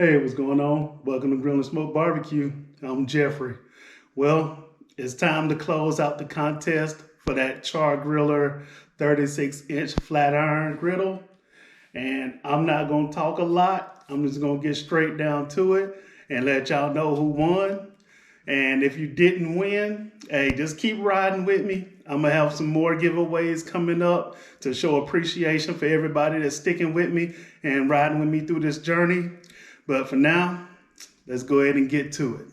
Hey, what's going on? Welcome to Grill and Smoke BBQ. I'm Jeffrey. Well, it's time to close out the contest for that Char-Griller 36-inch flat iron griddle. And I'm not going to talk a lot. I'm just going to get straight down to it and let y'all know who won. And if you didn't win, hey, just keep riding with me. I'm going to have some more giveaways coming up to show appreciation for everybody that's sticking with me and riding with me through this journey. But for now, let's go ahead and get to it.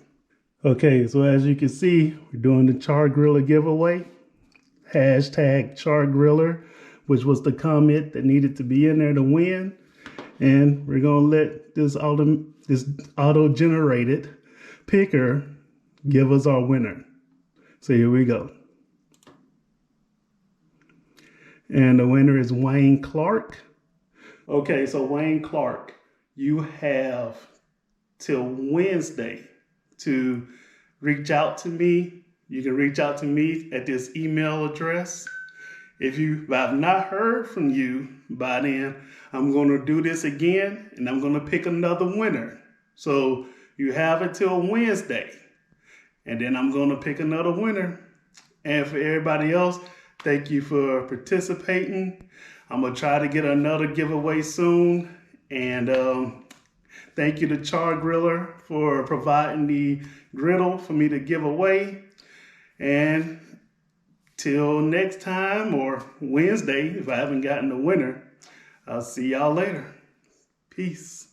Okay, so as you can see, we're doing the Char-Griller giveaway. Hashtag Char-Griller, which was the comment that needed to be in there to win. And we're going to let this auto-generated picker give us our winner. So here we go. And the winner is Wayne Clark. Okay, so Wayne Clark, you have till Wednesday to reach out to me. You can reach out to me at this email address. If I've not heard from you by then, I'm going to do this again and I'm going to pick another winner. So you have until Wednesday and then I'm going to pick another winner. And for everybody else, thank you for participating. I'm going to try to get another giveaway soon. And thank you to Char-Griller for providing the griddle for me to give away. And till next time, or Wednesday, if I haven't gotten a winner, I'll see y'all later. Peace.